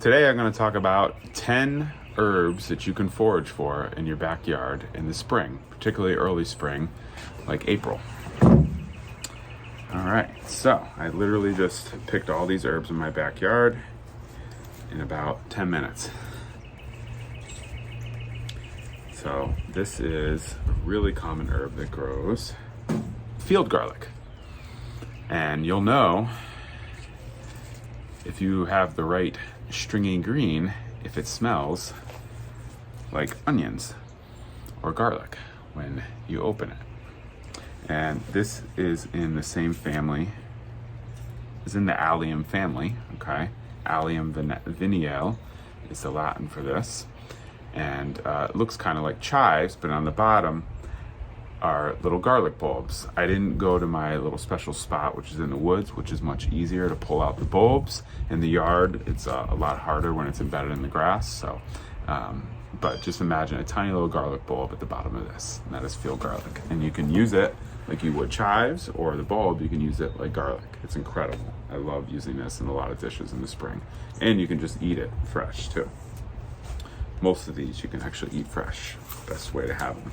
Today I'm going to talk about 10 herbs that you can forage for in your backyard in the spring, particularly early spring, like April. All right, so I literally just picked all these herbs in my backyard in about 10 minutes. So this is a really common herb that grows, field garlic. And you'll know if you have the right stringy green, if it smells like onions or garlic when you open it. And this is in the same family, is in the allium family, okay? Allium vineale is the Latin for this. And it looks kind of like chives, but on the bottom are little garlic bulbs. I didn't go to my little special spot, which is in the woods, which is much easier to pull out the bulbs. In the yard, it's a lot harder when it's embedded in the grass. So, but just imagine a tiny little garlic bulb at the bottom of this, and that is field garlic. And you can use it like you would chives, or the bulb, you can use it like garlic. It's incredible. I love using this in a lot of dishes in the spring. And you can just eat it fresh too. Most of these you can actually eat fresh. Best way to have them.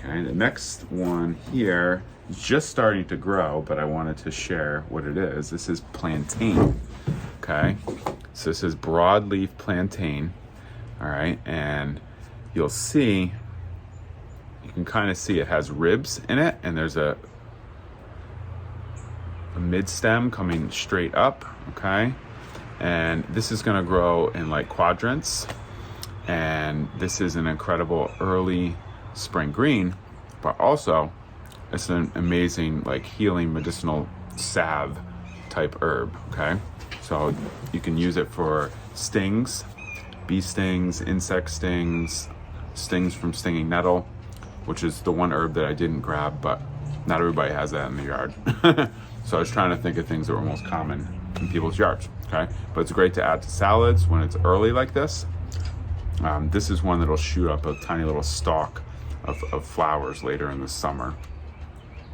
Okay, the next one here is just starting to grow, but I wanted to share what it is. This is plantain. Okay, so this is broadleaf plantain. All right, and you'll see, you can kind of see it has ribs in it, and there's a mid stem coming straight up. Okay, and this is going to grow in like quadrants. And this is an incredible early spring green, but also it's an amazing like healing medicinal salve type herb. Okay, so you can use it for stings, bee stings, insect stings, stings from stinging nettle, which is the one herb that I didn't grab, but not everybody has that in the yard. So I was trying to think of things that were most common in people's yards. Okay, but it's great to add to salads when it's early like this. This is one that'll shoot up a tiny little stalk of flowers later in the summer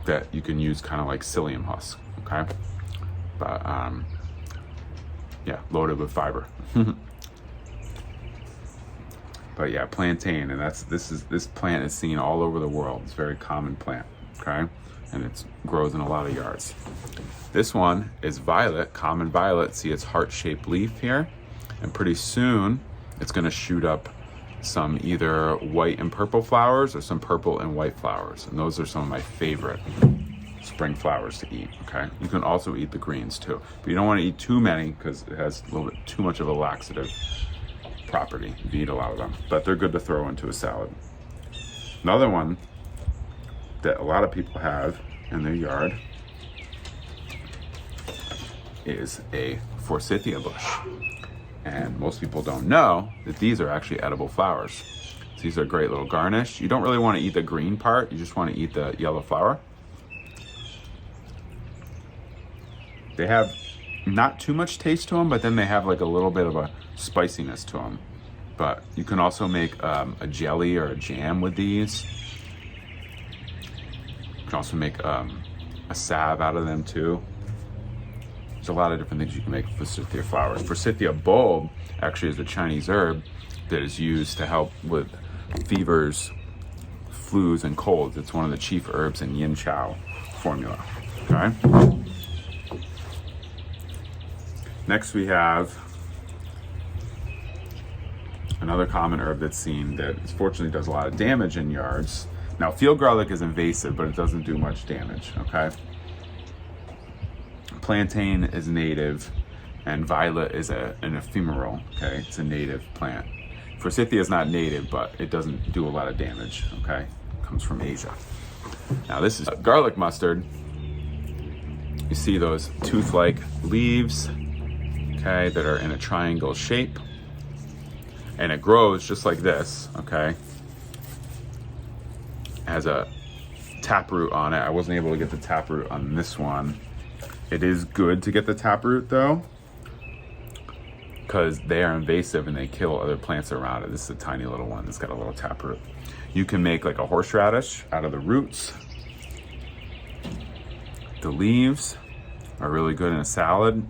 that you can use kind of like psyllium husk, okay? But yeah, loaded with fiber. But yeah, plantain, and this plant is seen all over the world. It's a very common plant, okay? And it grows in a lot of yards. This one is violet, common violet. See its heart-shaped leaf here? And pretty soon, it's going to shoot up some either white and purple flowers or some purple and white flowers. And those are some of my favorite spring flowers to eat, okay? You can also eat the greens too. But you don't want to eat too many because it has a little bit too much of a laxative property if you eat a lot of them. But they're good to throw into a salad. Another one that a lot of people have in their yard is a forsythia bush. And most people don't know that these are actually edible flowers. So these are a great little garnish. You don't really want to eat the green part. You just want to eat the yellow flower. They have not too much taste to them, but then they have like a little bit of a spiciness to them. But you can also make a jelly or a jam with these. You can also make a salve out of them too. There's a lot of different things you can make with forsythia flowers. Forsythia bulb actually is a Chinese herb that is used to help with fevers, flus, and colds. It's one of the chief herbs in yin chow formula. Okay. Next we have another common herb that's seen that fortunately does a lot of damage in yards. Now field garlic is invasive, but it doesn't do much damage. Okay. Plantain is native, and violet is an ephemeral, okay? It's a native plant. Forsythia is not native, but it doesn't do a lot of damage, okay? It comes from Asia. Now this is garlic mustard. You see those tooth-like leaves, okay, that are in a triangle shape. And it grows just like this, okay? It has a taproot on it. I wasn't able to get the taproot on this one. It is good to get the taproot though, because they are invasive and they kill other plants around it. This is a tiny little one that's got a little taproot. You can make like a horseradish out of the roots. The leaves are really good in a salad.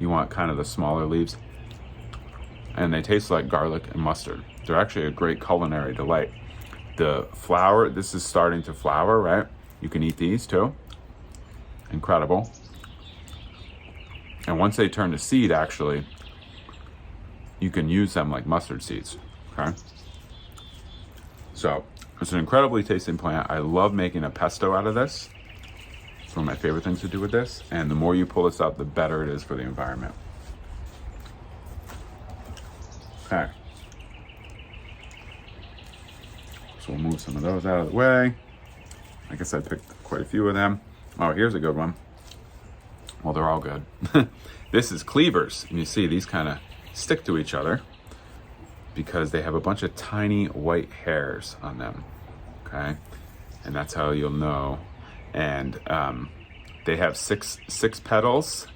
You want kind of the smaller leaves. and they taste like garlic and mustard. They're actually a great culinary delight. The flower, this is starting to flower, right? You can eat these too. Incredible. And once they turn to seed, actually, you can use them like mustard seeds, okay? So it's an incredibly tasty plant. I love making a pesto out of this. It's one of my favorite things to do with this. And the more you pull this out, the better it is for the environment. Okay. So we'll move some of those out of the way. I guess I picked quite a few of them. Oh, here's a good one. Well, they're all good. This is cleavers. And you see these kind of stick to each other because they have a bunch of tiny white hairs on them. Okay. And that's how you'll know. And they have six petals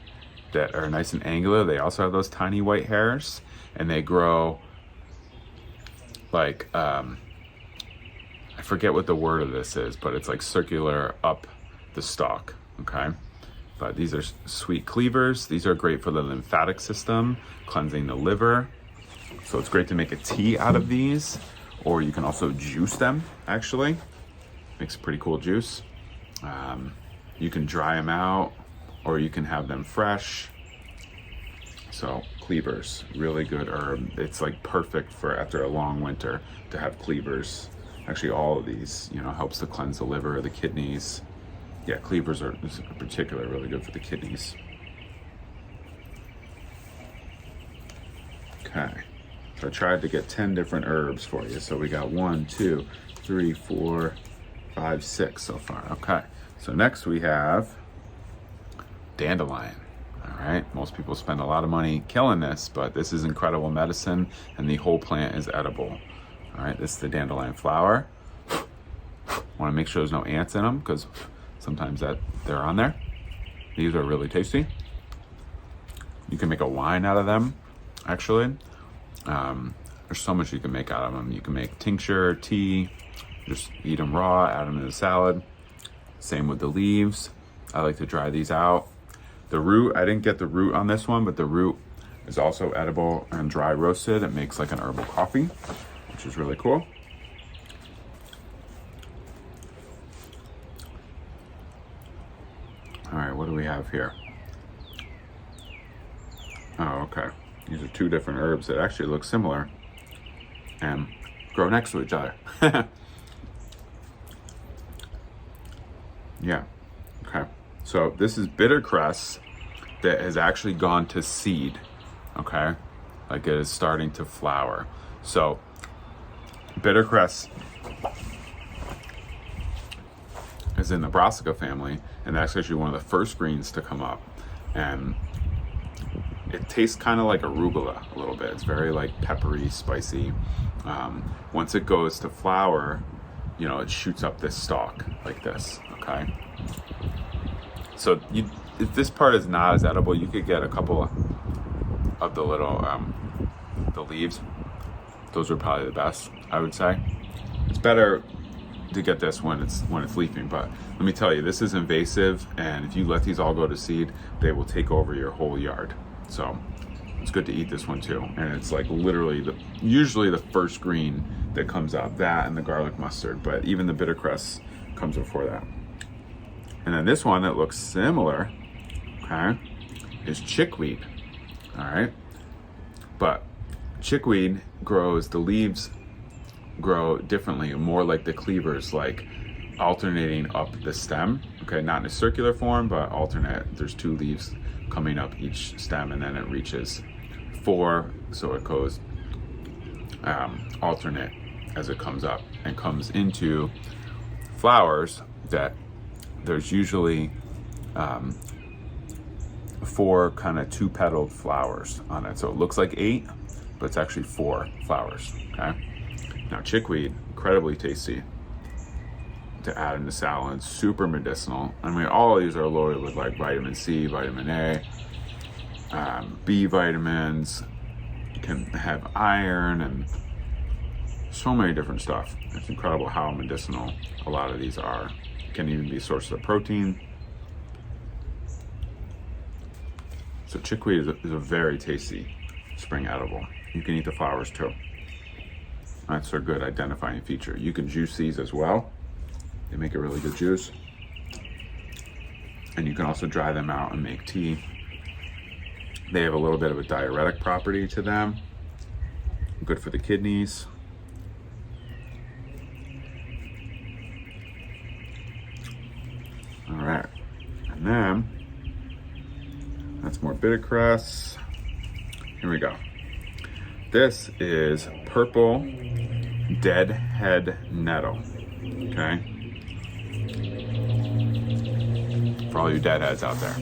that are nice and angular. They also have those tiny white hairs, and they grow like, I forget what the word of this is, but it's like circular up the stalk, okay? But these are sweet cleavers. These are great for the lymphatic system, cleansing the liver. So it's great to make a tea out of these, or you can also juice them, actually. Makes a pretty cool juice. You can dry them out, or you can have them fresh. So cleavers, really good herb. It's like perfect for after a long winter to have cleavers. Actually, all of these, helps to cleanse the liver, the kidneys. Yeah, cleavers are in particular really good for the kidneys. Okay, so I tried to get 10 different herbs for you. So we got 1, 2, 3, 4, 5, 6 so far. Okay, so next we have dandelion. All right, most people spend a lot of money killing this, but this is incredible medicine, and the whole plant is edible. All right, this is the dandelion flower. Want to make sure there's no ants in them because sometimes they're on there. These are really tasty. You can make a wine out of them, actually. There's so much you can make out of them. You can make tincture, tea, just eat them raw, add them in a salad. Same with the leaves. I like to dry these out. The root, I didn't get the root on this one, but the root is also edible and dry roasted. It makes like an herbal coffee, which is really cool. All right, what do we have here? Oh, okay. These are two different herbs that actually look similar and grow next to each other. Yeah, okay. So this is bittercress that has actually gone to seed, okay? Like it is starting to flower. So bittercress is in the brassica family, and that's actually one of the first greens to come up. And it tastes kind of like arugula a little bit. It's very like peppery, spicy. Once it goes to flower, it shoots up this stalk like this, okay? So if this part is not as edible, you could get a couple of the little, the leaves. Those are probably the best, I would say. It's better to get this when it's leafing, but let me tell you, this is invasive, and if you let these all go to seed, they will take over your whole yard. So it's good to eat this one too. And it's like literally usually the first green that comes up, that and the garlic mustard, but even the bittercress comes before that. And then this one that looks similar, okay, is chickweed. All right, but chickweed grows, the leaves grow differently, more like the cleavers, like alternating up the stem, okay, not in a circular form, but alternate. There's 2 leaves coming up each stem, and then it reaches 4, so it goes alternate as it comes up and comes into flowers that there's usually 4 kind of 2-petaled flowers on it. So it looks like 8, but it's actually 4 flowers, okay? Now chickweed, incredibly tasty to add into salads, super medicinal. I mean, all of these are loaded with like vitamin C, vitamin A, B vitamins. You can have iron and so many different stuff. It's incredible how medicinal a lot of these are. Can even be sources of protein. So chickweed is a very tasty spring edible. You can eat the flowers too. That's a good identifying feature. You can juice these as well. They make a really good juice. And you can also dry them out and make tea. They have a little bit of a diuretic property to them. Good for the kidneys. All right, and then that's more bittercress. Here we go. This is purple deadhead nettle, okay? For all you deadheads out there.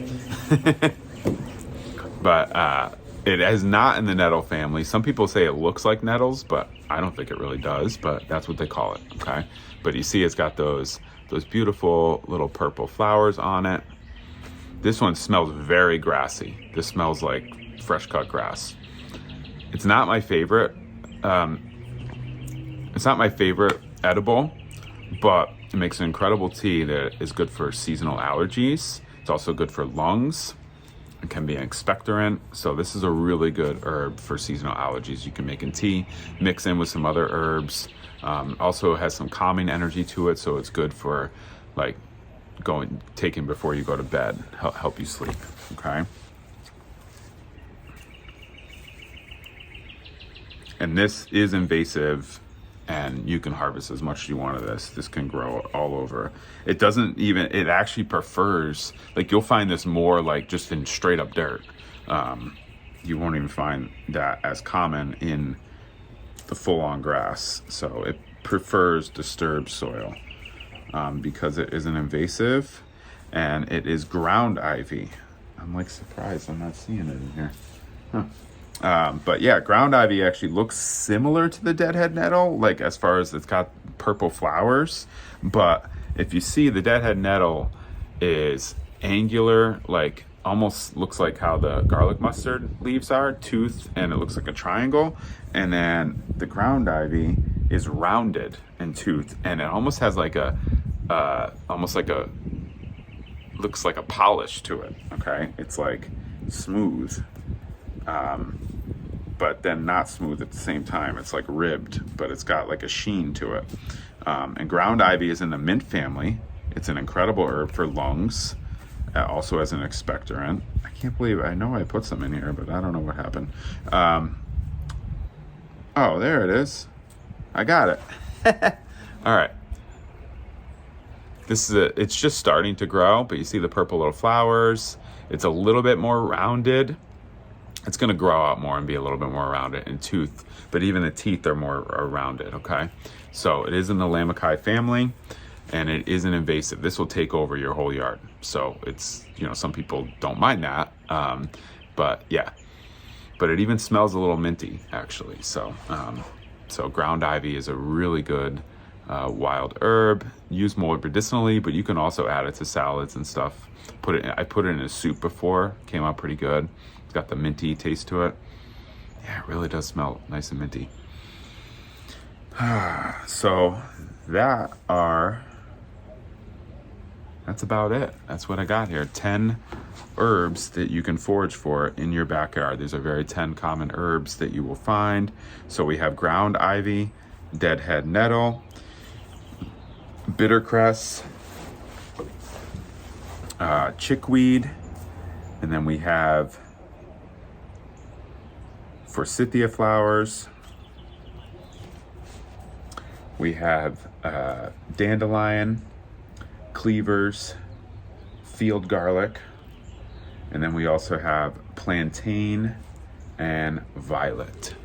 But it is not in the nettle family. Some people say it looks like nettles, but I don't think it really does, but that's what they call it, okay? But you see it's got those beautiful little purple flowers on it. This one smells very grassy. This smells like fresh cut grass. It's not my favorite. It's not my favorite edible, but it makes an incredible tea that is good for seasonal allergies. It's also good for lungs. It can be an expectorant. So this is a really good herb for seasonal allergies. You can make in tea, mix in with some other herbs. Also has some calming energy to it. So it's good for like taking before you go to bed, help you sleep, okay? And this is invasive, and you can harvest as much as you want of this. This can grow all over. It actually prefers, like you'll find this more like just in straight up dirt. You won't even find that as common in the full on grass. So it prefers disturbed soil because it is an invasive, and it is ground ivy. I'm like surprised I'm not seeing it in here. Huh. But yeah, ground ivy actually looks similar to the deadhead nettle, like as far as it's got purple flowers. But if you see, the deadhead nettle is angular, like almost looks like how the garlic mustard leaves are, toothed, and it looks like a triangle. And then the ground ivy is rounded and toothed, and it almost has like looks like a polish to it, okay? It's like smooth. But then not smooth at the same time. It's like ribbed, but it's got like a sheen to it. And ground ivy is in the mint family. It's an incredible herb for lungs, also as an expectorant. I can't believe, I know I put some in here, but I don't know what happened. Oh, there it is. I got it. All right. It's just starting to grow, but you see the purple little flowers. It's a little bit more rounded. It's going to grow out more and be a little bit more rounded in tooth, but even the teeth are more rounded, okay? So it is in the Lamicae family, and it is an invasive. This will take over your whole yard. So it's, some people don't mind that, but yeah. But it even smells a little minty, actually. So ground ivy is a really good wild herb, used more medicinally, but you can also add it to salads and stuff. I put it in a soup before, came out pretty good. It's got the minty taste to it. Yeah, it really does smell nice and minty. So that's about it. That's what I got here. 10 herbs that you can forage for in your backyard. These are 10 common herbs that you will find. So we have ground ivy, deadhead nettle, bittercress, chickweed, and then we have forsythia flowers. We have dandelion, cleavers, field garlic, and then we also have plantain and violet.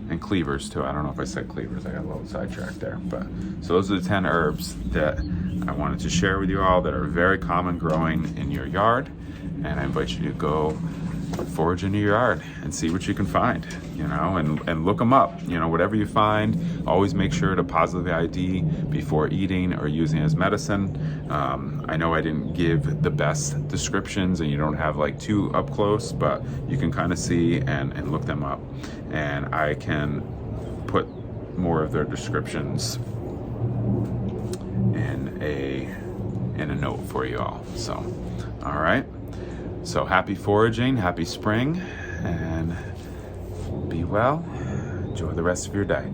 And cleavers too. I don't know if I said cleavers. I got a little sidetracked there. But so those are the 10 herbs that I wanted to share with you all that are very common growing in your yard. And I invite you to go forage in your yard and see what you can find, and look them up. Whatever you find, always make sure to positively ID before eating or using as medicine. I know I didn't give the best descriptions, and you don't have like too up close, but you can kind of see and look them up. And I can put more of their descriptions in a note for you all. So, all right. So happy foraging, happy spring, and be well. Enjoy the rest of your day.